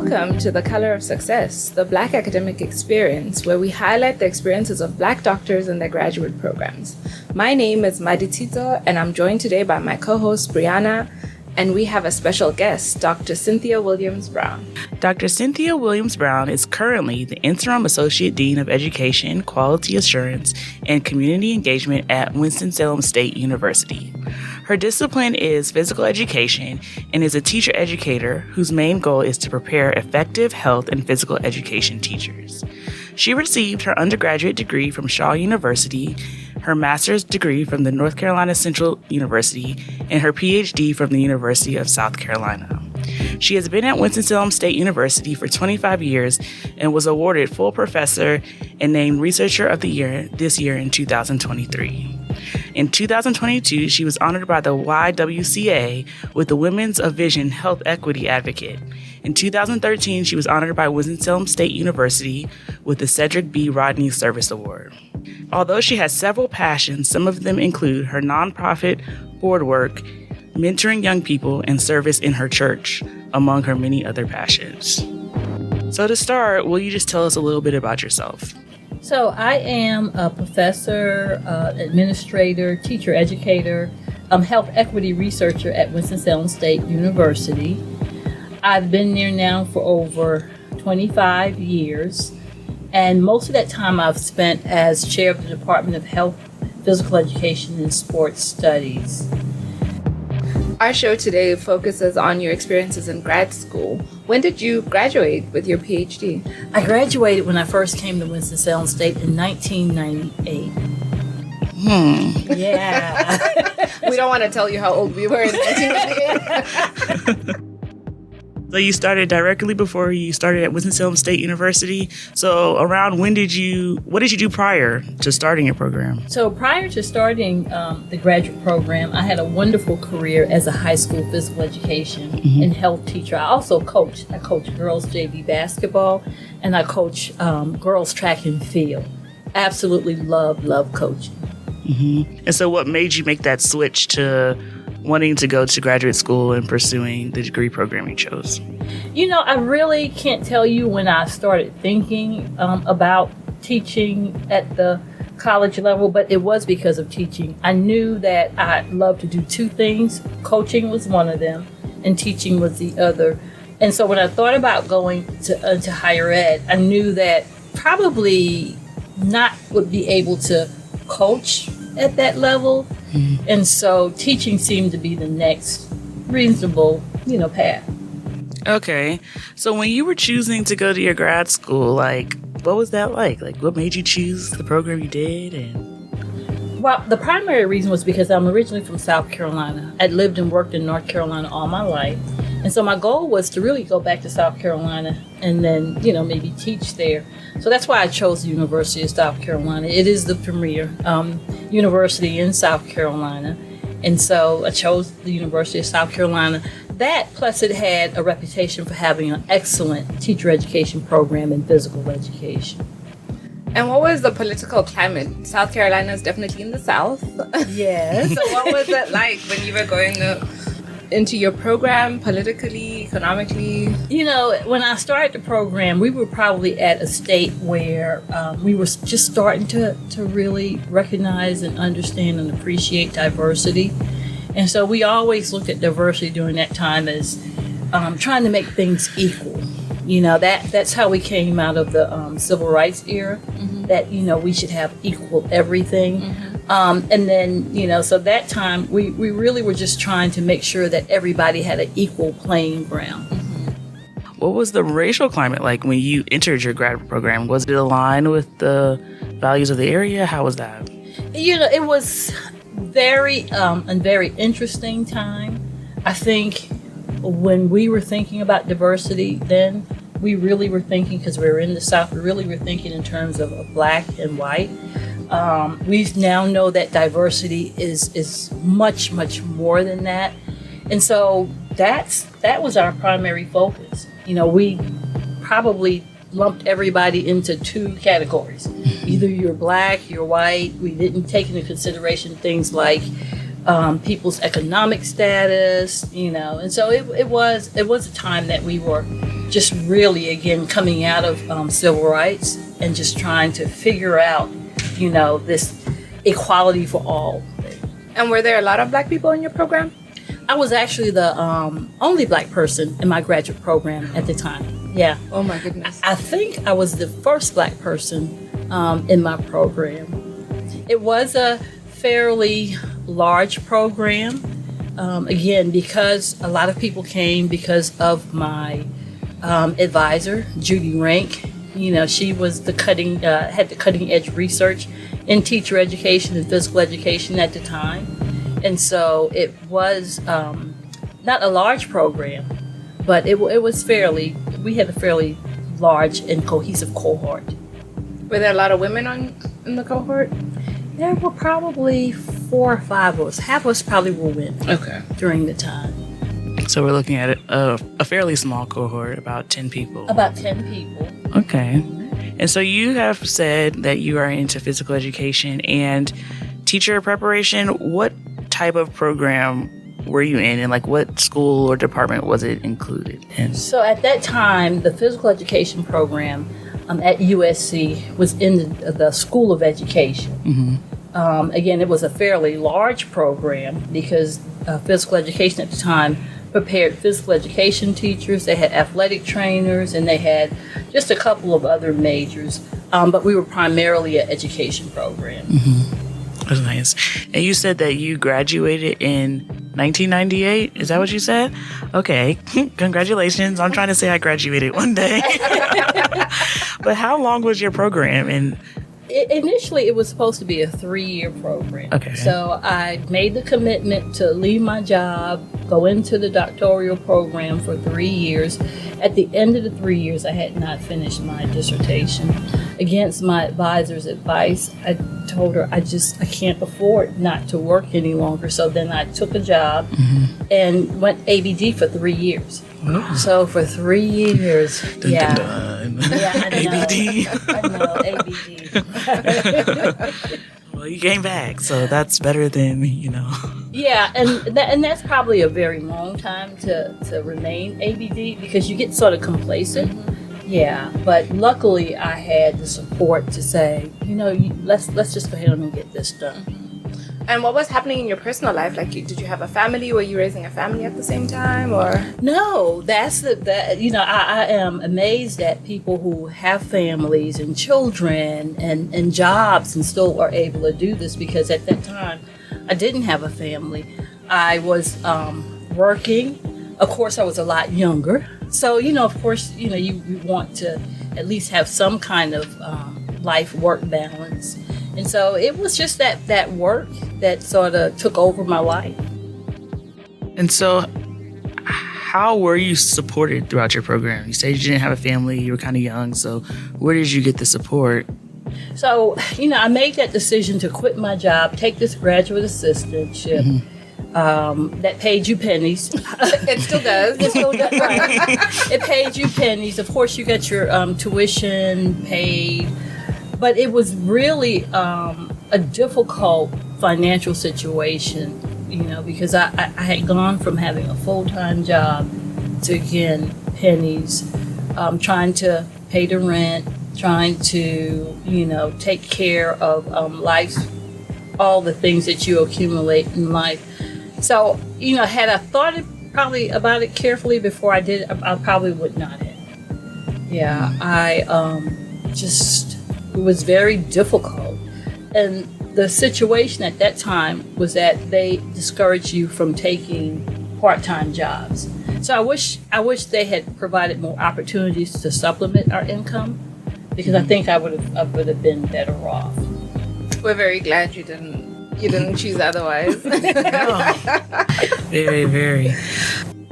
Welcome to The Color of Success, the Black academic experience, where we highlight the experiences of Black doctors and their graduate programs. My name is Malitsitso, and I'm joined today by my co-host Brianna, and we have a special guest, Dr. Cynthia Williams Brown. Dr. Cynthia Williams Brown is currently the Interim Associate Dean of Education, Quality Assurance, and Community Engagement at Winston-Salem State University. Her discipline is physical education and is a teacher-educator whose main goal is to prepare effective health and physical education teachers. She received her undergraduate degree from Shaw University, her master's degree from the North Carolina Central University, and her PhD from the University of South Carolina. She has been at Winston-Salem State University for 25 years and was awarded full professor and named Researcher of the Year this year in 2023. In 2022, she was honored by the YWCA with the Women's of Vision Health Equity Advocate. In 2013, she was honored by Winston-Salem State University with the Cedric B. Rodney Service Award. Although she has several passions, some of them include her nonprofit board work, mentoring young people, and service in her church, among her many other passions. So to start, will you just tell us a little bit about yourself? So I am a professor, administrator, teacher, educator, health equity researcher at Winston-Salem State University. I've been there now for over 25 years, and most of that time I've spent as chair of the Department of Health, Physical Education, and Sports Studies. Our show today focuses on your experiences in grad school. When did you graduate with your PhD? I graduated when I first came to Winston-Salem State in 1998. Yeah. We don't want to tell you how old we were in 1998. So you started directly before you started at Winston-Salem State University. So around what did you do prior to starting your program? So prior to starting the graduate program, I had a wonderful career as a high school physical education and health teacher. I also coached. I coached girls JV basketball, and I coach girls track and field. Absolutely love coaching. Mm-hmm. And so what made you make that switch to wanting to go to graduate school and pursuing the degree program you chose? You know, I really can't tell you when I started thinking about teaching at the college level, but it was because of teaching. I knew that I loved to do two things. Coaching was one of them, and teaching was the other. And so when I thought about going to higher ed, I knew that probably not would be able to coach at that level. And so teaching seemed to be the next reasonable, path. Okay. So when you were choosing to go to your grad school, what was that like? What made you choose the program you did? Well, the primary reason was because I'm originally from South Carolina. I'd lived and worked in North Carolina all my life. And so my goal was to really go back to South Carolina and then, maybe teach there. So that's why I chose the University of South Carolina. It is the premier university in South Carolina. And so I chose the University of South Carolina. That, plus it had a reputation for having an excellent teacher education program in physical education. And what was the political climate? South Carolina is definitely in the South. Yes. So what was it like when you were going into your program, politically, economically? When I started the program, we were probably at a state where we were just starting to really recognize and understand and appreciate diversity. And so we always looked at diversity during that time as trying to make things equal. That's how we came out of the civil rights era, that, we should have equal everything. And then, so that time we really were just trying to make sure that everybody had an equal playing ground. What was the racial climate like when you entered your grad program? Was it aligned with the values of the area? How was that? It was a very interesting time. I think when we were thinking about diversity then, we really were thinking, because we were in the South, we really were thinking in terms of black and white. We now know that diversity is much, much more than that. And so that was our primary focus. We probably lumped everybody into two categories. Either you're black, you're white. We didn't take into consideration things like people's economic status, and so it was a time that we were just really, again, coming out of civil rights and just trying to figure out, this equality for all. And were there a lot of Black people in your program? I was actually the only Black person in my graduate program at the time. Yeah. Oh my goodness. I think I was the first Black person in my program. It was a fairly large program. Again, because a lot of people came because of my advisor, Judy Rank. She was had the cutting edge research in teacher education and physical education at the time. And so it was not a large program, but it was we had a fairly large and cohesive cohort. Were there a lot of women in the cohort? There were probably 4 or 5 of us. Half of us probably were women. Okay. During the time. So we're looking at a fairly small cohort, about 10 people. About 10 people. Okay. And so you have said that you are into physical education and teacher preparation. What type of program were you in, and what school or department was it included in? So at that time, the physical education program at USC was in the School of Education. Mm-hmm. Again, it was a fairly large program because physical education at the time prepared physical education teachers. They had athletic trainers, and they had just a couple of other majors. But we were primarily an education program. Mm-hmm. That's nice. And you said that you graduated in 1998. Is that what you said? Okay. Congratulations. I'm trying to say I graduated one day. But how long was your program? And initially, it was supposed to be a 3-year program. Okay. So I made the commitment to leave my job, go into the doctoral program for 3 years. At the end of the 3 years, I had not finished my dissertation. Against my advisor's advice, I told her I can't afford not to work any longer. So then I took a job and went ABD for 3 years. Wow. So for 3 years, dun, yeah. Dun, dun. Yeah, I know. ABD. I know, ABD. Well, you came back, so that's better than, Yeah, and that's probably a very long time to remain ABD because you get sort of complacent. Mm-hmm. Yeah, but luckily I had the support to say, let's just go ahead and get this done. Mm-hmm. And what was happening in your personal life? Did you have a family? Were you raising a family at the same time, or? No, I am amazed at people who have families and children and jobs and still are able to do this, because at that time I didn't have a family. I was working. Of course, I was a lot younger. So, of course, you want to at least have some kind of life-work balance. And so it was just that work that sort of took over my life. And so how were you supported throughout your program? You said you didn't have a family, you were kind of young. So where did you get the support? So, I made that decision to quit my job, take this graduate assistantship. Mm-hmm. That paid you pennies. It still does. It still does, right. It paid you pennies. Of course, you got your tuition paid. But it was really a difficult financial situation, because I had gone from having a full-time job to, again, pennies, trying to pay the rent, trying to, take care of life, all the things that you accumulate in life. So, had I thought probably about it carefully before I did, I probably would not have. Yeah, it was very difficult. And the situation at that time was that they discouraged you from taking part-time jobs. So I wish they had provided more opportunities to supplement our income, because I think I would have been better off. We're very glad you didn't choose otherwise. Very, very.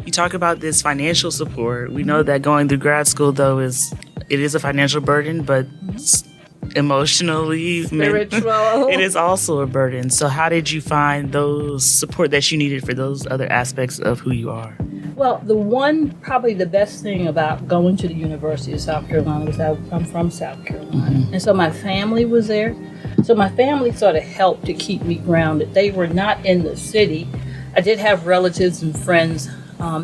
You talk about this financial support. We know that going through grad school, though, it is a financial burden, but emotionally, spiritual, it is also a burden. So how did you find those support that you needed for those other aspects of who you are? Well, probably the best thing about going to the University of South Carolina was I'm from South Carolina. Mm-hmm. And so my family was there. So my family sort of helped to keep me grounded. They were not in the city. I did have relatives and friends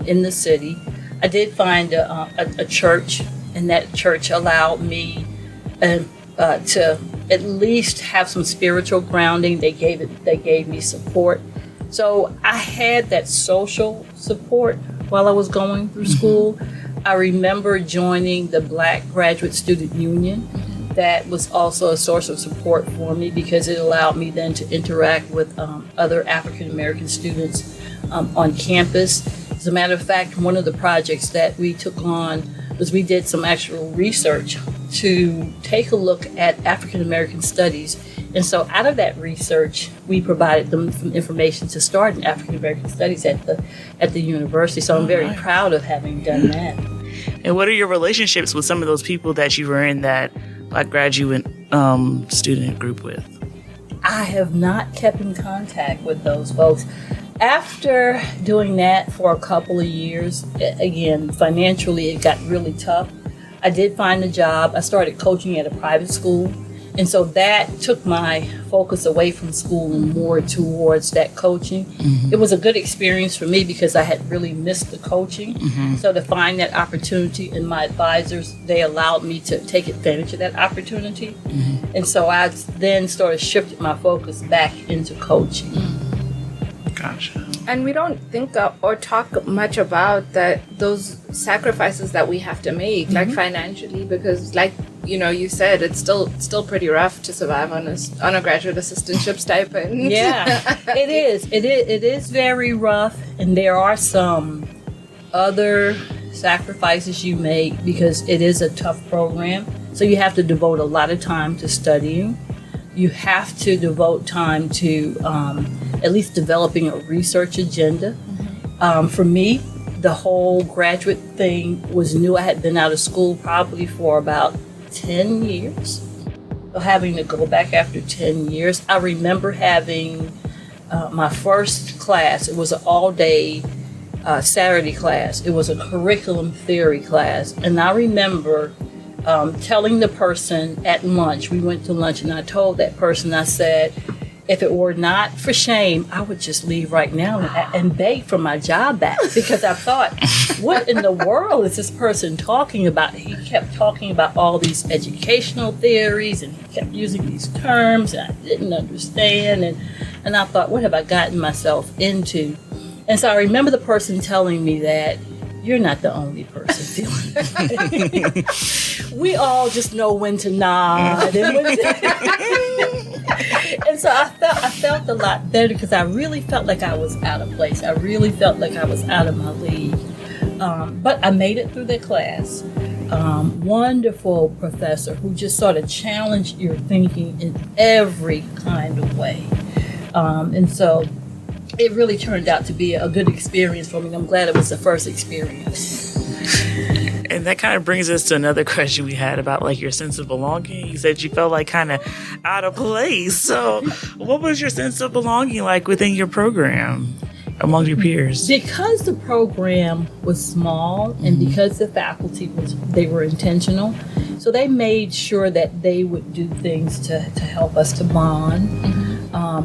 in the city, I did find a church, and that church allowed me to at least have some spiritual grounding. They gave me support. So I had that social support while I was going through school. I remember joining the Black Graduate Student Union. That was also a source of support for me because it allowed me then to interact with other African American students on campus. As a matter of fact, one of the projects that we took on was we did some actual research to take a look at African American studies. And so out of that research, we provided them some information to start in African American studies at the university. So I'm very proud of having done that. And what are your relationships with some of those people that you were in that Black graduate student group with? I have not kept in contact with those folks. After doing that for a couple of years, again, financially, it got really tough. I did find a job. I started coaching at a private school. And so that took my focus away from school and more towards that coaching. It was a good experience for me because I had really missed the coaching. So to find that opportunity, and my advisors, they allowed me to take advantage of that opportunity. And so I then started shifting my focus back into coaching. Gotcha. And we don't think or talk much about those sacrifices that we have to make, like financially, because like, you said, it's still pretty rough to survive on a graduate assistantship stipend. Yeah, it is. It is very rough, and there are some other sacrifices you make because it is a tough program. So you have to devote a lot of time to studying. You have to devote time to at least developing a research agenda. For me, the whole graduate thing was new. I had been out of school probably for about 10 years. So having to go back after 10 years, I remember having my first class. It was an all-day Saturday class. It was a curriculum theory class. And I remember telling the person at lunch, we went to lunch, and I told that person, I said, if it were not for shame, I would just leave right now and beg for my job back, because I thought, what in the world is this person talking about? He kept talking about all these educational theories, and he kept using these terms, and I didn't understand. And I thought, what have I gotten myself into? And so I remember the person telling me that, you're not the only person feeling that. We all just know when to nod and when to... And so I felt a lot better because I really felt like I was out of place. I really felt like I was out of my league. But I made it through the class. Wonderful professor who just sort of challenged your thinking in every kind of way. And so it really turned out to be a good experience for me. I'm glad it was the first experience. And that kind of brings us to another question we had about like your sense of belonging. You said you felt like kind of out of place. So what was your sense of belonging like within your program among your peers? Because the program was small and because the faculty they were intentional, so they made sure that they would do things to help us to bond.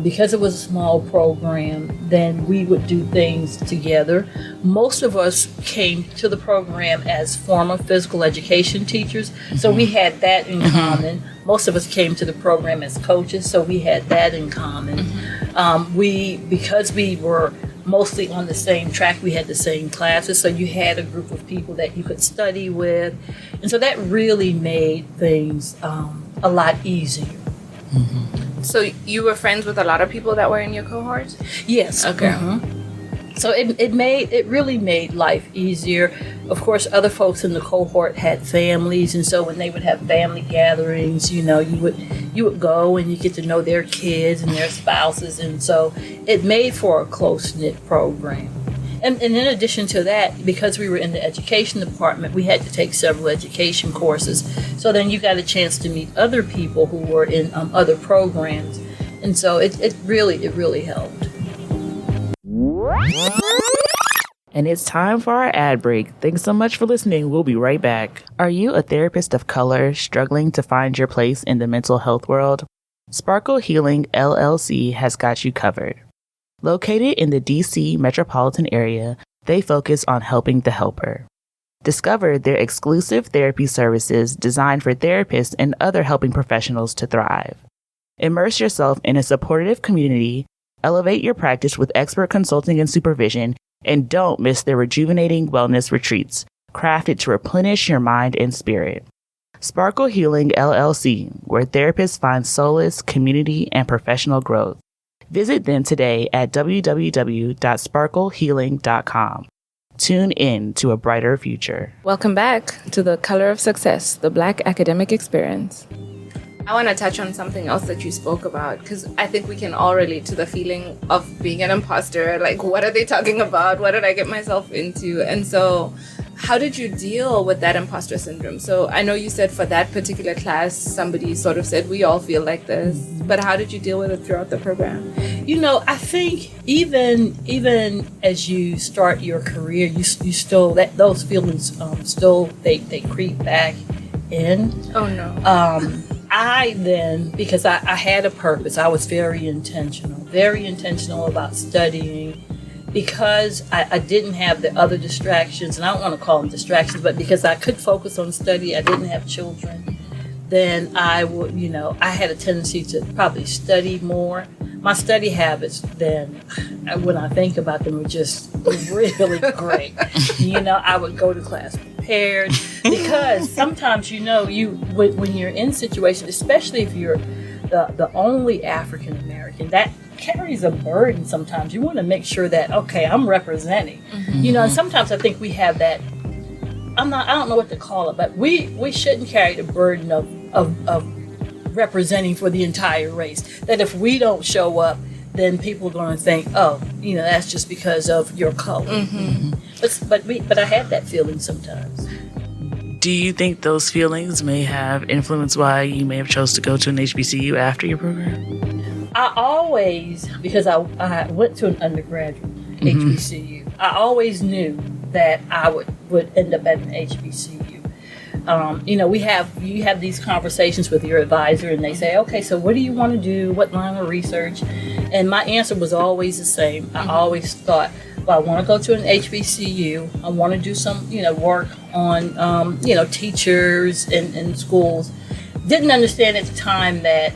Because it was a small program, then we would do things together. Most of us came to the program as former physical education teachers, so we had that in common. Most of us came to the program as coaches, so we had that in common. Because we were mostly on the same track, we had the same classes, so you had a group of people that you could study with, and so that really made things a lot easier. So you were friends with a lot of people that were in your cohort? Yes. Okay. So it really made life easier. Of course, other folks in the cohort had families, and so when they would have family gatherings, you would go and you get to know their kids and their spouses, and so it made for a close-knit program. And in addition to that, because we were in the education department, we had to take several education courses. So then you got a chance to meet other people who were in other programs. And so it really helped. And it's time for our ad break. Thanks so much for listening. We'll be right back. Are you a therapist of color struggling to find your place in the mental health world? Sparkle Healing LLC has got you covered. Located in the DC metropolitan area, they focus on helping the helper. Discover their exclusive therapy services designed for therapists and other helping professionals to thrive. Immerse yourself in a supportive community, elevate your practice with expert consulting and supervision, and don't miss their rejuvenating wellness retreats, crafted to replenish your mind and spirit. Sparkle Healing LLC, where therapists find solace, community, and professional growth. Visit them today at www.sparklehealing.com. Tune in to a brighter future. Welcome back to the Color of Success, the Black academic experience. I want to touch on something else that you spoke about, because I think we can all relate to the feeling of being an imposter. Like, what are they talking about? What did I get myself into? And so how did you deal with that imposter syndrome? So I know you said for that particular class, somebody sort of said, we all feel like this, but how did you deal with it throughout the program? You know, I think even as you start your career, you still, those feelings still, they creep back in. Oh no. I then, because I had a purpose, I was very intentional about studying, because I didn't have the other distractions, and I don't want to call them distractions, but because I could focus on study, I didn't have children, then I would, I had a tendency to probably study more. My study habits then, when I think about them, were just really great. I would go to class prepared, because sometimes, when you're in situations, especially if you're the only African American, that carries a burden sometimes. You want to make sure that, okay, I'm representing. Mm-hmm. And sometimes I think we have that, I don't know what to call it, but we shouldn't carry the burden of representing for the entire race. That if we don't show up, then people are going to think, oh, that's just because of your color. Mm-hmm. But I had that feeling sometimes. Do you think those feelings may have influenced why you may have chose to go to an HBCU after your program? I always, because I went to an undergraduate HBCU, I always knew that I would end up at an HBCU. You have these conversations with your advisor, and they say, okay, so what do you want to do? What line of research? And my answer was always the same. I always thought, well, I want to go to an HBCU. I want to do some, work on, teachers in schools. Didn't understand at the time that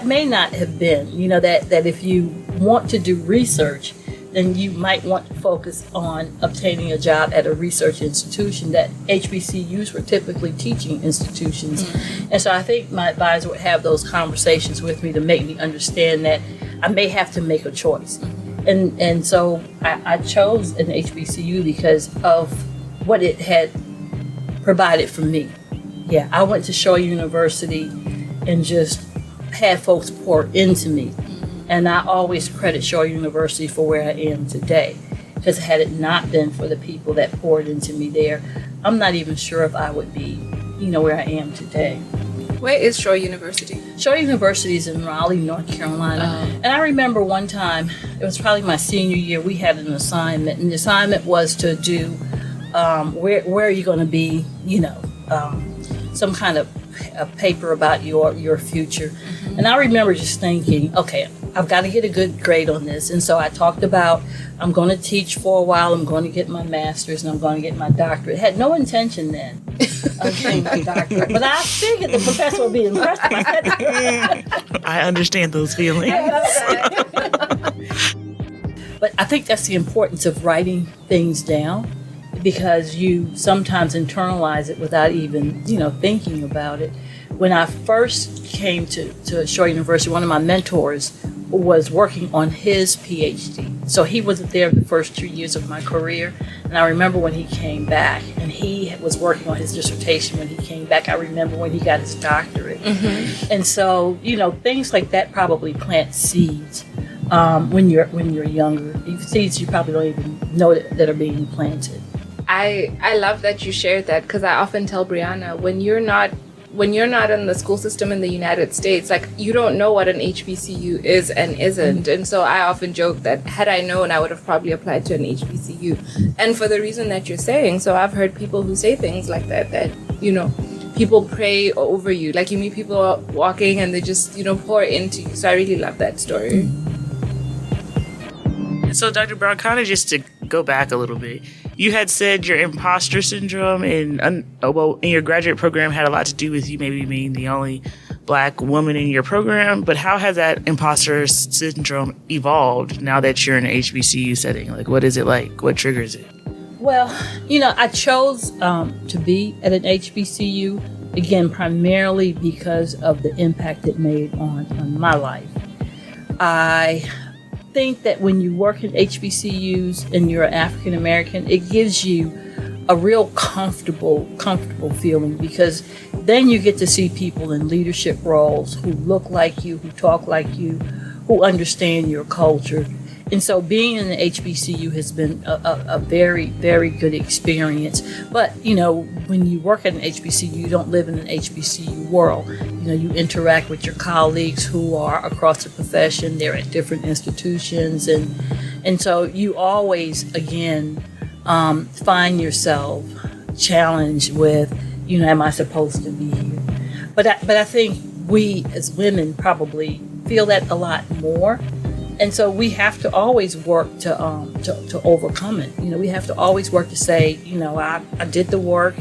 may not have been, that if you want to do research, then you might want to focus on obtaining a job at a research institution. That HBCUs were typically teaching institutions. Mm-hmm. And so I think my advisor would have those conversations with me to make me understand that I may have to make a choice. Mm-hmm. And so I chose an HBCU because of what it had provided for me. Yeah, I went to Shaw University and just had folks pour into me. And I always credit Shaw University for where I am today. Because had it not been for the people that poured into me there, I'm not even sure if I would be, where I am today. Where is Shaw University? Shaw University is in Raleigh, North Carolina. And I remember one time, it was probably my senior year, we had an assignment. And the assignment was to do, where are you going to be, some kind of a paper about your future. Mm-hmm. And I remember just thinking, okay, I've got to get a good grade on this. And so I talked about, I'm going to teach for a while, I'm going to get my master's, and I'm going to get my doctorate. Had no intention then of getting my doctorate. But I figured the professor would be impressed if I said that. I understand those feelings. But I think that's the importance of writing things down, because you sometimes internalize it without even, thinking about it. When I first came to Shaw University, one of my mentors was working on his PhD. So he wasn't there the first 2 years of my career. And I remember when he came back, and he was working on his dissertation when he came back. I remember when he got his doctorate. Mm-hmm. And so, things like that probably plant seeds when you're younger. Seeds you probably don't even know that are being planted. I love that you shared that, because I often tell Brianna, when you're not in the school system in the United States, like, you don't know what an HBCU is and isn't. Mm-hmm. And so I often joke that had I known, I would have probably applied to an HBCU. And for the reason that you're saying, so I've heard people who say things like that, people pray over you. Like, you meet people walking and they just, pour into you. So I really love that story. So Dr. Brown, kind of just to go back a little bit. You had said your imposter syndrome in your graduate program had a lot to do with you maybe being the only Black woman in your program, but how has that imposter syndrome evolved now that you're in an HBCU setting? Like, what is it like? What triggers it? Well, I chose to be at an HBCU, again, primarily because of the impact it made on my life. I think that when you work in HBCUs and you're African American, it gives you a real comfortable feeling, because then you get to see people in leadership roles who look like you, who talk like you, who understand your culture. And so being in the HBCU has been a very, very good experience. But, when you work at an HBCU, you don't live in an HBCU world. You interact with your colleagues who are across the profession. They're at different institutions. And so you always, again, find yourself challenged with, am I supposed to be here? But I think we as women probably feel that a lot more. And so we have to always work to overcome it. We have to always work to say, I did the work,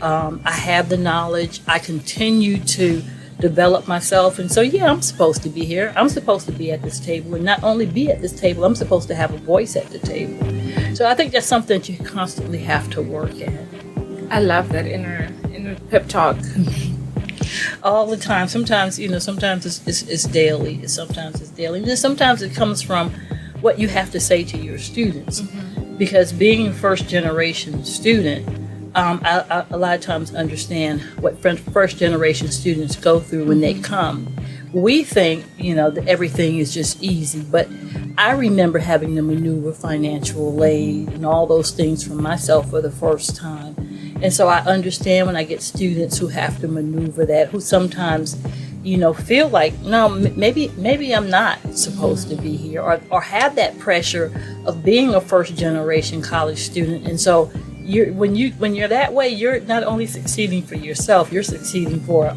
I have the knowledge, I continue to develop myself. And so, I'm supposed to be here. I'm supposed to be at this table. And not only be at this table, I'm supposed to have a voice at the table. So I think that's something that you constantly have to work at. I love that inner pep talk. All the time. Sometimes, sometimes it's daily. Sometimes it's daily. And then sometimes it comes from what you have to say to your students. Mm-hmm. Because being a first generation student, I a lot of times understand what first generation students go through when they come. We think, that everything is just easy, but I remember having to maneuver financial aid and all those things for myself for the first time. And so I understand when I get students who have to maneuver that, who sometimes, feel like, no, maybe I'm not supposed to be here, or have that pressure of being a first generation college student. And so when you're that way, you're not only succeeding for yourself, you're succeeding for,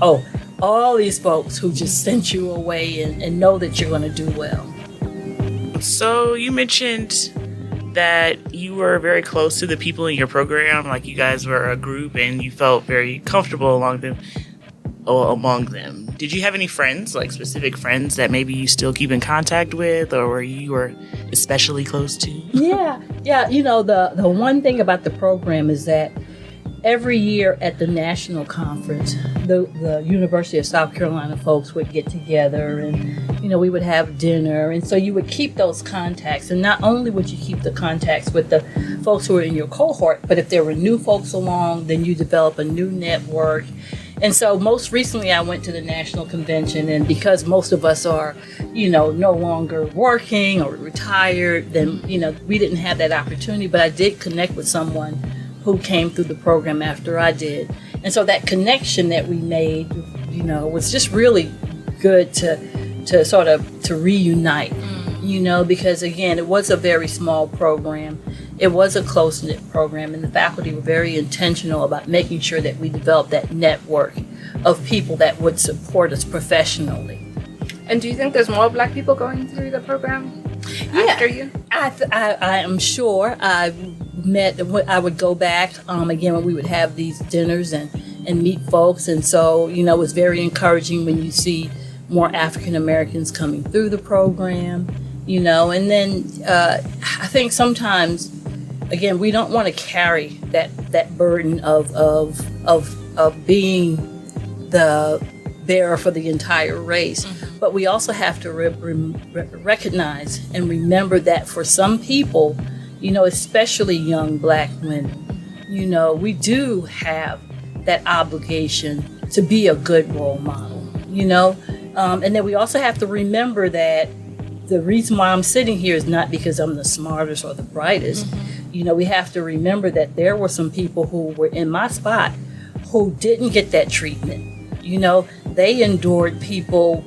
all these folks who just sent you away and know that you're going to do well. So you mentioned that you were very close to the people in your program, like you guys were a group and you felt very comfortable among them. Did you have any friends, like specific friends that maybe you still keep in contact with, or you were especially close to? Yeah. The one thing about the program is that every year at the national conference, the University of South Carolina folks would get together and, we would have dinner. And so you would keep those contacts. And not only would you keep the contacts with the folks who are in your cohort, but if there were new folks along, then you develop a new network. And so most recently I went to the national convention, and because most of us are, no longer working or retired, then, we didn't have that opportunity. But I did connect with someone who came through the program after I did. And so that connection that we made, was just really good to reunite, because again, it was a very small program. It was a close-knit program, and the faculty were very intentional about making sure that we developed that network of people that would support us professionally. And do you think there's more Black people going through the program after you? I am sure. I would go back, again, when we would have these dinners and meet folks. And so, it was very encouraging when you see more African Americans coming through the program, and then I think sometimes, again, we don't want to carry that burden of being the bearer for the entire race. Mm-hmm. But we also have to recognize and remember that for some people, especially young Black women, we do have that obligation to be a good role model, and then we also have to remember that the reason why I'm sitting here is not because I'm the smartest or the brightest. Mm-hmm. We have to remember that there were some people who were in my spot who didn't get that treatment. They endured people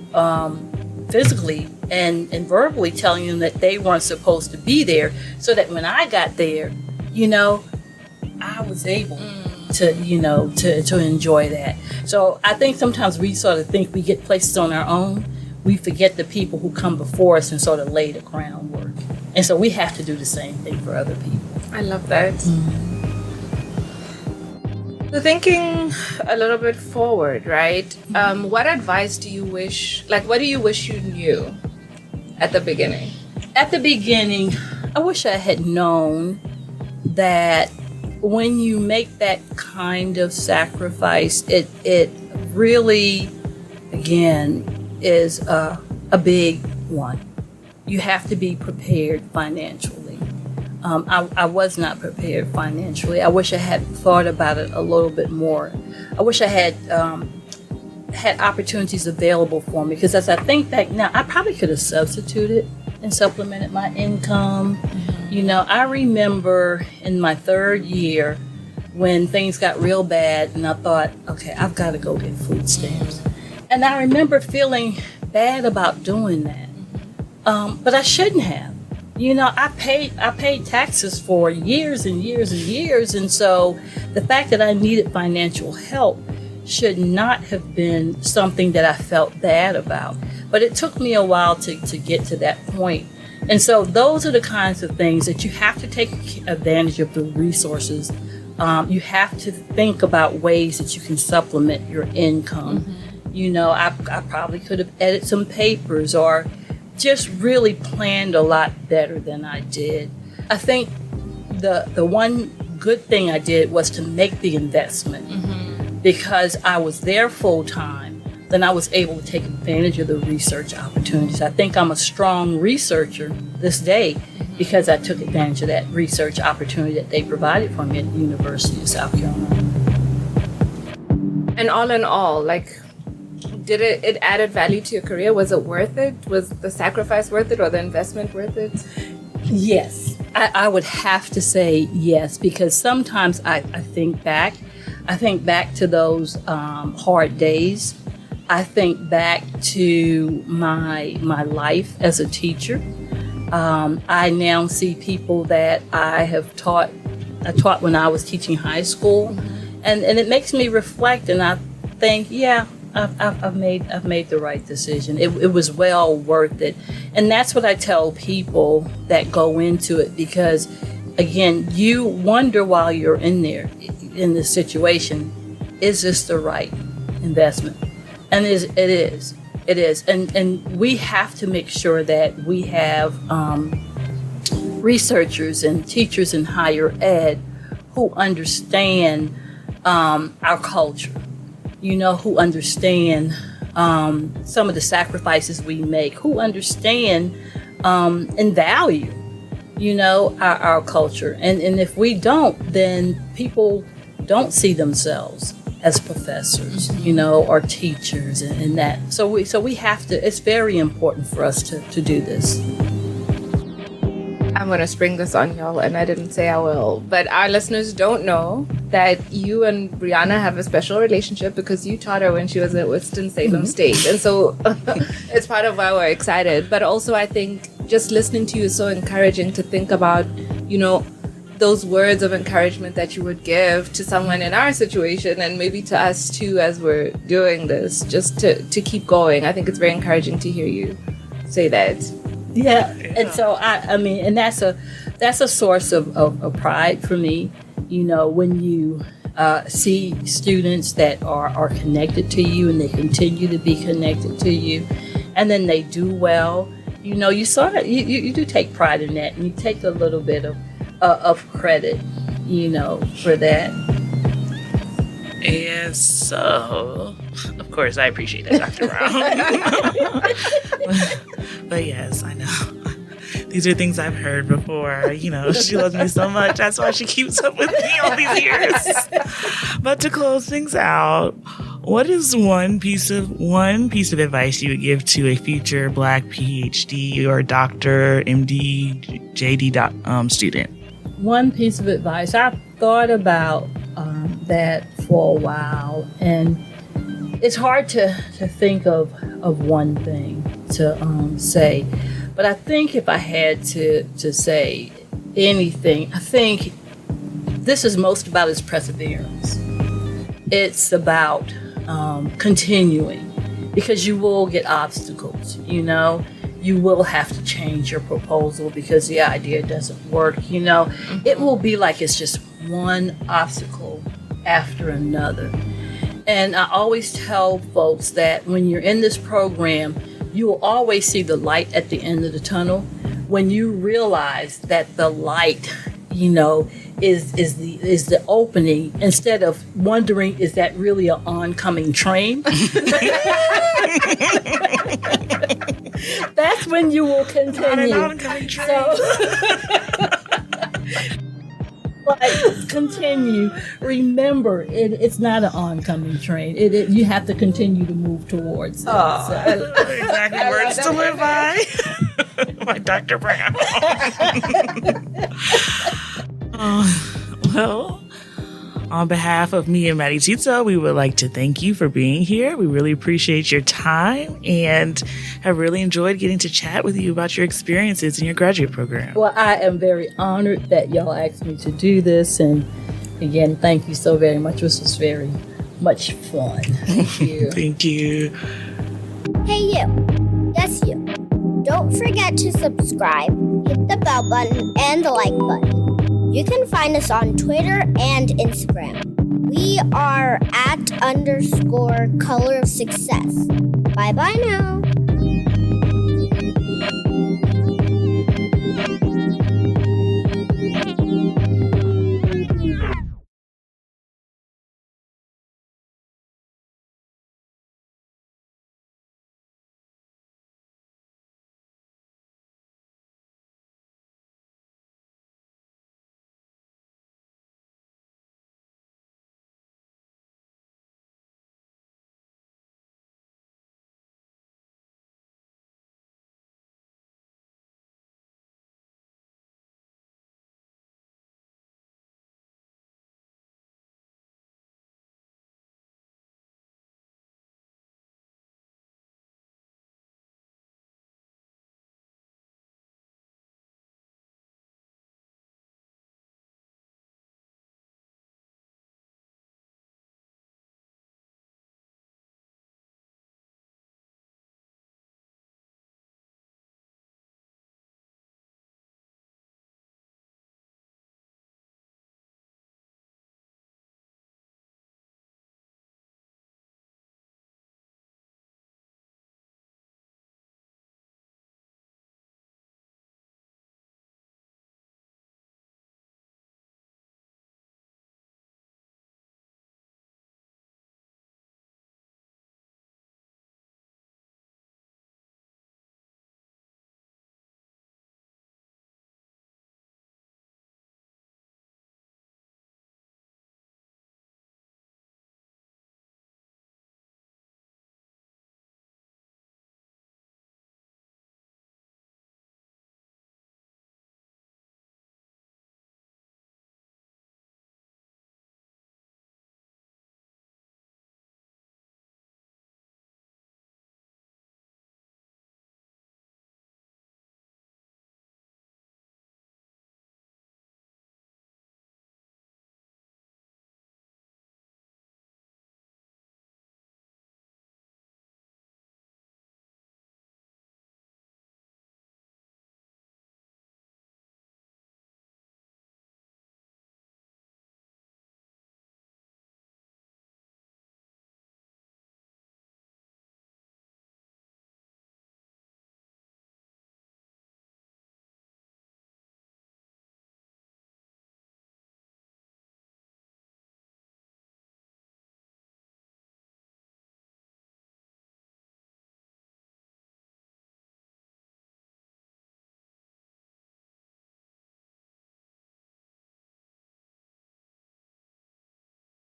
physically and verbally telling them that they weren't supposed to be there, so that when I got there, I was able to enjoy that. So I think sometimes we sort of think we get places on our own. We forget the people who come before us and sort of lay the groundwork. And so we have to do the same thing for other people. I love that. So thinking a little bit forward, right? What advice do you wish, what do you wish you knew at the beginning? At the beginning, I wish I had known that when you make that kind of sacrifice, it really, again, is a big one. You have to be prepared financially. I was not prepared financially. I wish I had thought about it a little bit more. I wish I had had opportunities available for me, because as I think back now, I probably could have substituted and supplemented my income. I remember in my third year when things got real bad and I thought, okay, I've got to go get food stamps. And I remember feeling bad about doing that. But I shouldn't have. I paid taxes for years and years and years. And so the fact that I needed financial help should not have been something that I felt bad about. But it took me a while to get to that point. And so those are the kinds of things that you have to take advantage of, the resources. You have to think about ways that you can supplement your income. I probably could have edited some papers or just really planned a lot better than I did. I think the one good thing I did was to make the investment, because I was there full time. Then I was able to take advantage of the research opportunities. I think I'm a strong researcher this day because I took advantage of that research opportunity that they provided for me at the University of South Carolina. And all in all, did it added value to your career? Was it worth it? Was the sacrifice worth it, or the investment worth it? Yes, I would have to say yes, because sometimes I think back to those hard days. I think back to my life as a teacher. I now see people that I taught when I was teaching high school, and it makes me reflect, and I think, yeah, I've made the right decision. It was well worth it. And that's what I tell people that go into it, because again, you wonder while you're in there, in this situation, is this the right investment? And it is. And we have to make sure that we have researchers and teachers in higher ed who understand our culture, who understand some of the sacrifices we make, who understand and value, our culture. And if we don't, then people don't see themselves as professors, or teachers and that. So we have to, it's very important for us to do this. I'm going to spring this on y'all, and I didn't say I will, but our listeners don't know that you and Brianna have a special relationship because you taught her when she was at Winston-Salem State. And so it's part of why we're excited. But also I think just listening to you is so encouraging to think about, those words of encouragement that you would give to someone in our situation, and maybe to us too as we're doing this, just to keep going. I think it's very encouraging to hear you say that. Yeah. And so I mean, and that's a source of pride for me, when you see students that are connected to you and they continue to be connected to you, and then they do well. You sort of you do take pride in that, and you take a little bit of credit, for that. And so, of course, I appreciate that, Dr. Brown. But yes, I know. These are things I've heard before. She loves me so much. That's why she keeps up with me all these years. But to close things out, what is one piece of advice you would give to a future Black PhD or Doctor, MD, JD student? One piece of advice, I've thought about that for a while, and it's hard to think of one thing to say. But I think if I had to say anything, I think this is most about is perseverance. It's about continuing, because you will get obstacles, you will have to change your proposal because the idea doesn't work. It will be like it's just one obstacle after another. And I always tell folks that when you're in this program, you will always see the light at the end of the tunnel when you realize that the light, is the opening, instead of wondering, is that really an oncoming train? That's when you will continue. Not an oncoming train. Continue. Remember, it's not an oncoming train. You have to continue to move towards it. Exactly words to live by. Like Dr. Brown. Well, on behalf of me and Malitsitso, we would like to thank you for being here. We really appreciate your time and have really enjoyed getting to chat with you about your experiences in your graduate program. Well, I am very honored that y'all asked me to do this. And again, thank you so very much. This was very much fun. Thank you. Thank you. Hey you. Yes you. Don't forget to subscribe, hit the bell button, and the like button. You can find us on Twitter and Instagram. We are @_color of success. Bye-bye now.